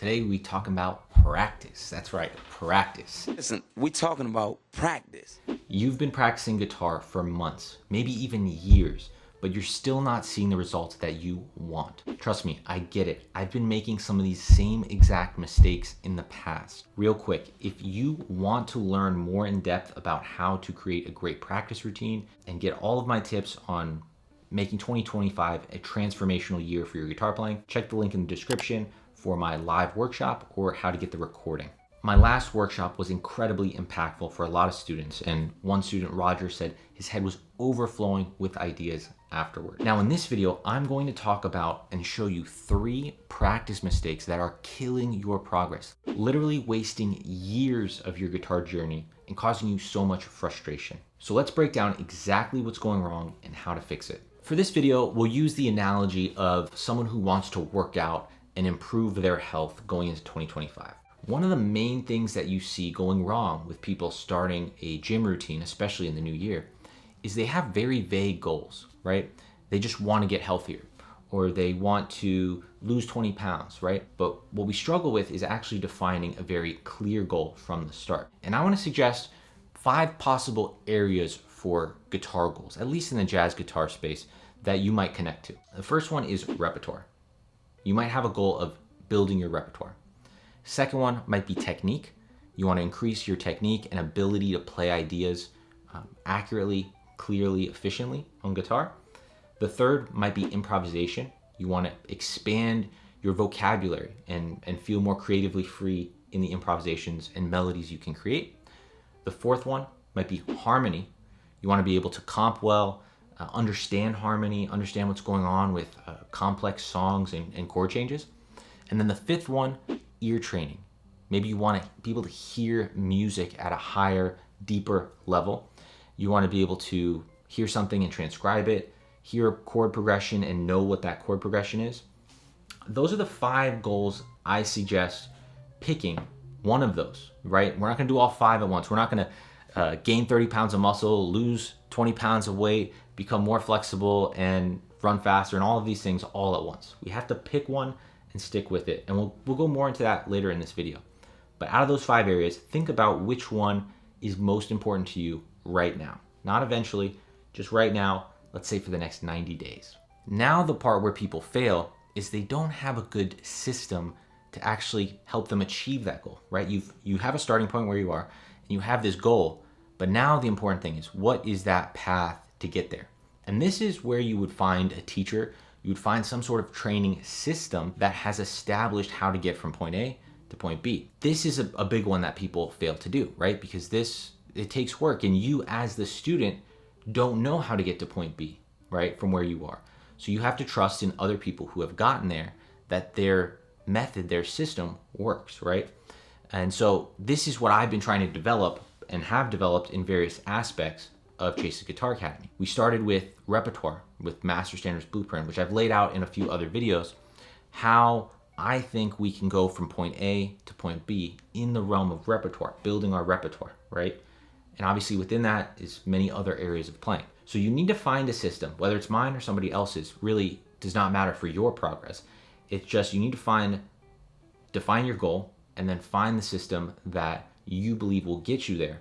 Today we talking about practice. That's right, practice. Listen, we talking about practice. You've been practicing guitar for months, maybe even years, but you're still not seeing the results that you want. Trust me, I get it. I've been making some of these same exact mistakes in the past. Real quick, if you want to learn more in depth about how to create a great practice routine and get all of my tips on making 2025 a transformational year for your guitar playing, check the link in the description for my live workshop or how to get the recording. My last workshop was incredibly impactful for a lot of students, and one student, Roger, said his head was overflowing with ideas afterward. Now in this video, I'm going to talk about and show you 3 practice mistakes that are killing your progress, literally wasting years of your guitar journey and causing you so much frustration. So let's break down exactly what's going wrong and how to fix it. For this video, we'll use the analogy of someone who wants to work out and improve their health going into 2025. One of the main things that you see going wrong with people starting a gym routine, especially in the new year, is they have very vague goals, right? They just want to get healthier, or they want to lose 20 pounds, right? But what we struggle with is actually defining a very clear goal from the start. And I want to suggest 5 possible areas for guitar goals, at least in the jazz guitar space, that you might connect to. The first one is repertoire. You might have a goal of building your repertoire. Second one might be technique. You want to increase your technique and ability to play ideas accurately, clearly, efficiently on guitar. The third might be improvisation. You want to expand your vocabulary and feel more creatively free in the improvisations and melodies you can create. The fourth one might be harmony. You want to be able to comp well, understand harmony, understand what's going on with complex songs and chord changes. And then the fifth one, ear training. Maybe you want to be able to hear music at a higher, deeper level. You want to be able to hear something and transcribe it, hear a chord progression and know what that chord progression is. Those are the 5 goals I suggest picking one of those, right? We're not going to do all 5 at once. We're not going to gain 30 pounds of muscle, lose 20 pounds of weight, become more flexible and run faster and all of these things all at once. We have to pick one and stick with it. And we'll go more into that later in this video. But out of those 5 areas, think about which one is most important to you right now. Not eventually, just right now, let's say for the next 90 days. Now the part where people fail is they don't have a good system to actually help them achieve that goal, right? You have a starting point where you are and you have this goal, but now the important thing is, what is that path to get there? And this is where you would find a teacher. You would find some sort of training system that has established how to get from point A to point B. This is a big one that people fail to do, right? Because it takes work, and you as the student don't know how to get to point B, right, from where you are. So you have to trust in other people who have gotten there, that their method, their system works, right? And so this is what I've been trying to develop and have developed in various aspects of Chase's Guitar Academy. We started with repertoire, with Master Standards Blueprint, which I've laid out in a few other videos, how I think we can go from point A to point B in the realm of repertoire, building our repertoire, right? And obviously within that is many other areas of playing. So you need to find a system, whether it's mine or somebody else's, really does not matter for your progress. It's just you need to define your goal and then find the system that you believe will get you there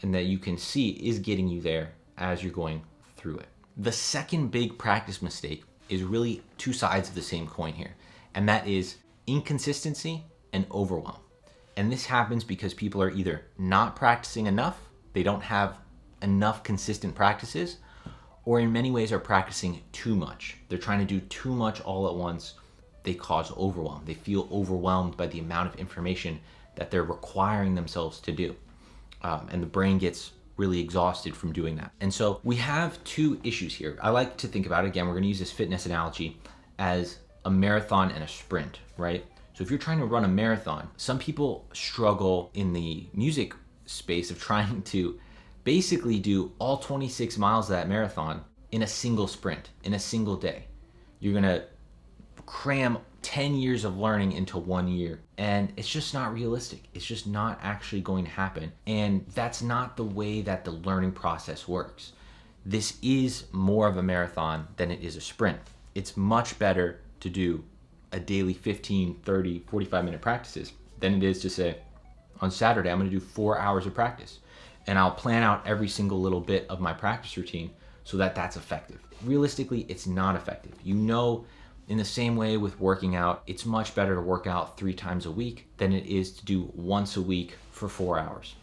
and that you can see is getting you there as you're going through it. The second big practice mistake is really 2 sides of the same coin here, and that is inconsistency and overwhelm. And this happens because people are either not practicing enough, they don't have enough consistent practices, or in many ways are practicing too much. They're trying to do too much all at once. They cause overwhelm. They feel overwhelmed by the amount of information that they're requiring themselves to do. And the brain gets really exhausted from doing that. And so we have 2 issues here. I like to think about it, again, we're gonna use this fitness analogy as a marathon and a sprint, right? So if you're trying to run a marathon, some people struggle in the music space of trying to basically do all 26 miles of that marathon in a single sprint, in a single day. You're gonna cram 10 years of learning into 1 year, and it's just not realistic. It's just not actually going to happen, and that's not the way that the learning process works. This is more of a marathon than it is a sprint. It's much better to do a daily 15, 30, 45-minute practices than it is to say, on Saturday, I'm going to do 4 hours of practice. And I'll plan out every single little bit of my practice routine so that that's effective. Realistically, it's not effective. You know, in the same way with working out, it's much better to work out 3 times a week than it is to do once a week for 4 hours.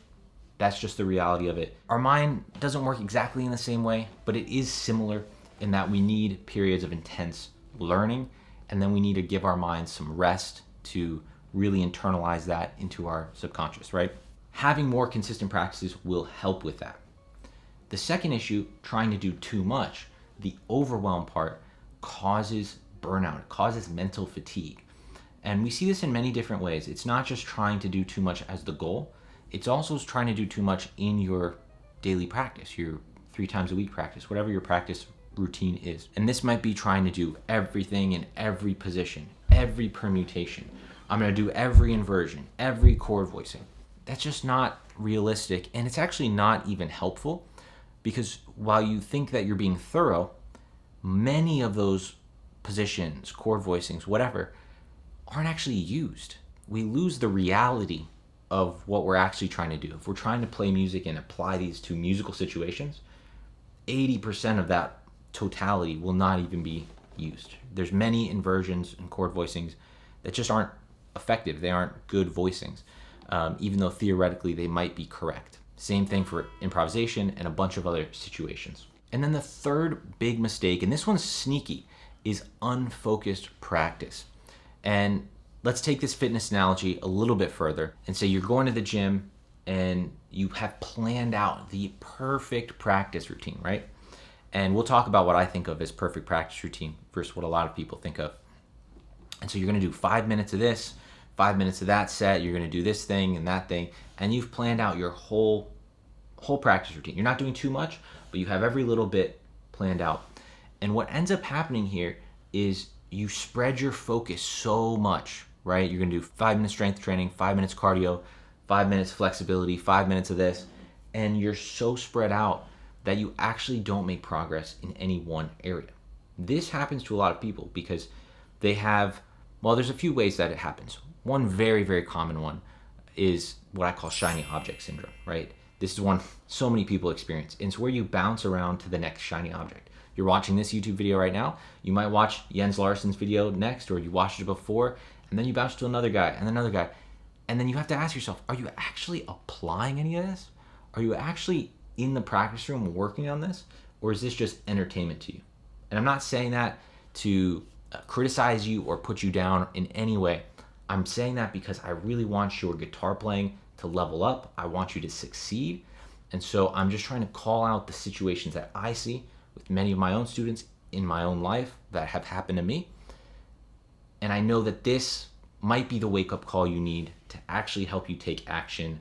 That's just the reality of it. Our mind doesn't work exactly in the same way, but it is similar in that we need periods of intense learning, and then we need to give our minds some rest to really internalize that into our subconscious, right? Having more consistent practices will help with that. The second issue, trying to do too much, the overwhelm part, causes burnout, causes mental fatigue. And we see this in many different ways. It's not just trying to do too much as the goal, it's also trying to do too much in your daily practice, your 3 times a week practice, whatever your practice routine is. And this might be trying to do everything in every position, every permutation. I'm going to do every inversion, every chord voicing. That's just not realistic, and it's actually not even helpful, because while you think that you're being thorough, many of those positions, chord voicings, whatever, aren't actually used. We lose the reality of what we're actually trying to do. If we're trying to play music and apply these to musical situations, 80% of that totality will not even be used. There's many inversions and chord voicings that just aren't effective. They aren't good voicings, even though theoretically they might be correct. Same thing for improvisation and a bunch of other situations. And then the third big mistake, and this one's sneaky, is unfocused practice. And let's take this fitness analogy a little bit further and say you're going to the gym and you have planned out the perfect practice routine, right? And we'll talk about what I think of as perfect practice routine versus what a lot of people think of. And so you're going to do 5 minutes of this, 5 minutes of that set, you're going to do this thing and that thing, and you've planned out your whole practice routine. You're not doing too much, but you have every little bit planned out. And what ends up happening here is you spread your focus so much, right? You're going to do 5 minutes strength training, 5 minutes cardio, 5 minutes flexibility, 5 minutes of this, and you're so spread out that you actually don't make progress in any one area. This happens to a lot of people because they have, well, there's a few ways that it happens. One very, very common one is what I call shiny object syndrome, right? This is one so many people experience. It's where you bounce around to the next shiny object. You're watching this YouTube video right now. You might watch Jens Larsson's video next, or you watched it before, and then you bounce to another guy and another guy. And then you have to ask yourself, are you actually applying any of this? Are you actually in the practice room working on this? Or is this just entertainment to you? And I'm not saying that to criticize you or put you down in any way. I'm saying that because I really want your guitar playing to level up. I want you to succeed. And so I'm just trying to call out the situations that I see with many of my own students in my own life that have happened to me. And I know that this might be the wake-up call you need to actually help you take action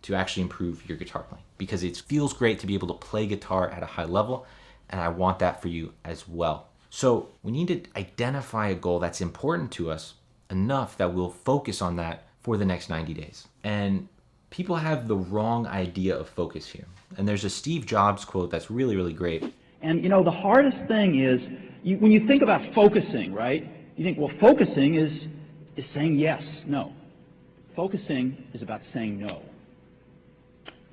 to actually improve your guitar playing, because it feels great to be able to play guitar at a high level, and I want that for you as well. So we need to identify a goal that's important to us enough that we'll focus on that for the next 90 days. And people have the wrong idea of focus here. And there's a Steve Jobs quote that's really, really great. And you know, the hardest thing is, when you think about focusing, right? You think, well, focusing is saying yes. No. Focusing is about saying no.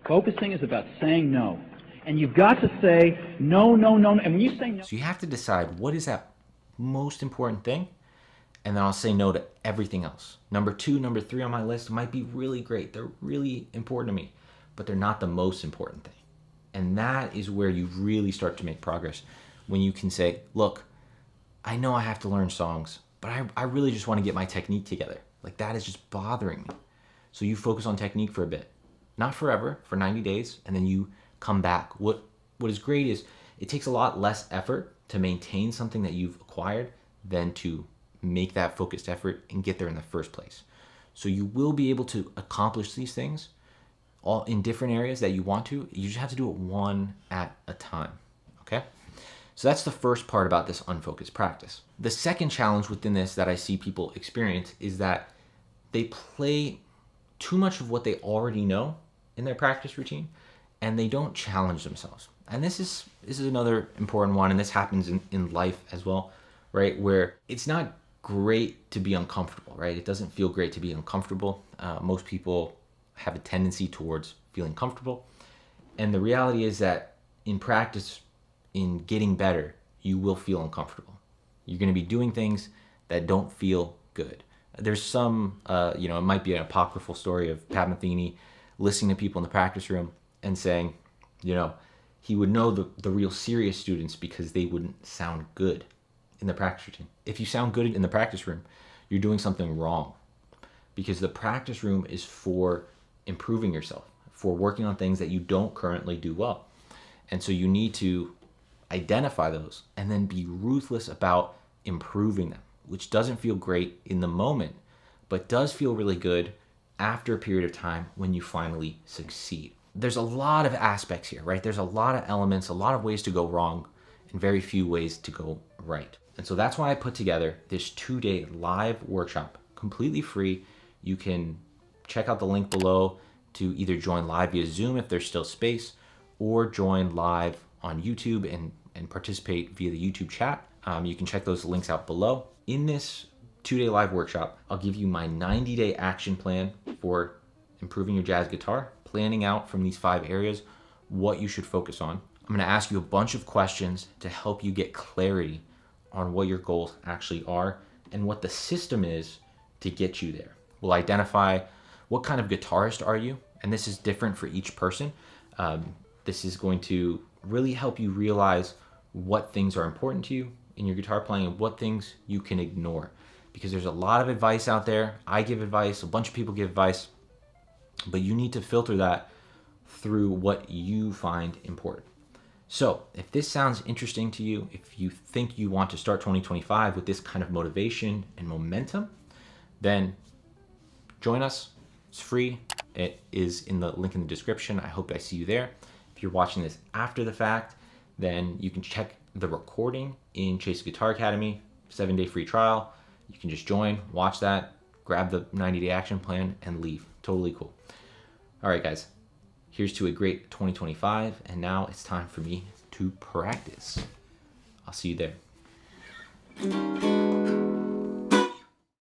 Focusing is about saying no. And you've got to say no, no, no. And when you say no... So you have to decide, what is that most important thing? And then I'll say no to everything else. Number 2, number 3 on my list might be really great. They're really important to me, but they're not the most important thing. And that is where you really start to make progress, when you can say, look, I know I have to learn songs, but I really just want to get my technique together. Like, that is just bothering me. So you focus on technique for a bit. Not forever, for 90 days, and then you come back. What is great is it takes a lot less effort to maintain something that you've acquired than to make that focused effort and get there in the first place. So you will be able to accomplish these things all in different areas that you want to. You just have to do it one at a time, okay? So that's the first part about this unfocused practice. The second challenge within this that I see people experience is that they play too much of what they already know in their practice routine, and they don't challenge themselves. And this is another important one, and this happens in life as well, right? Where it's not great to be uncomfortable, right? It doesn't feel great to be uncomfortable. Most people have a tendency towards feeling comfortable. And the reality is that in practice, in getting better, you will feel uncomfortable. You're going to be doing things that don't feel good. There's some, it might be an apocryphal story of Pat Metheny listening to people in the practice room and saying, he would know the real serious students because they wouldn't sound good in the practice room. If you sound good in the practice room, you're doing something wrong, because the practice room is for improving yourself, for working on things that you don't currently do well. And so you need to identify those and then be ruthless about improving them, which doesn't feel great in the moment, but does feel really good after a period of time when you finally succeed. There's a lot of aspects here, right? There's a lot of elements, a lot of ways to go wrong, and very few ways to go right. And so that's why I put together this 2-day live workshop, completely free. You can check out the link below to either join live via Zoom if there's still space, or join live on YouTube and participate via the YouTube chat. You can check those links out below. In this 2-day live workshop, I'll give you my 90-day action plan for improving your jazz guitar, planning out from these 5 areas what you should focus on. I'm going to ask you a bunch of questions to help you get clarity on what your goals actually are and what the system is to get you there. We'll identify what kind of guitarist are you, and this is different for each person. This is going to really help you realize what things are important to you in your guitar playing and what things you can ignore, because there's a lot of advice out there. I give advice, a bunch of people give advice, but you need to filter that through what you find important. So if this sounds interesting to you, if you think you want to start 2025 with this kind of motivation and momentum, then join us. It's free. It is in the link in the description. I hope I see you there. If you're watching this after the fact, then you can check the recording in Chase Guitar Academy, 7-day free trial. You can just join, watch that, grab the 90-day action plan, and leave. Totally cool. All right, guys. Here's to a great 2025, and now it's time for me to practice. I'll see you there.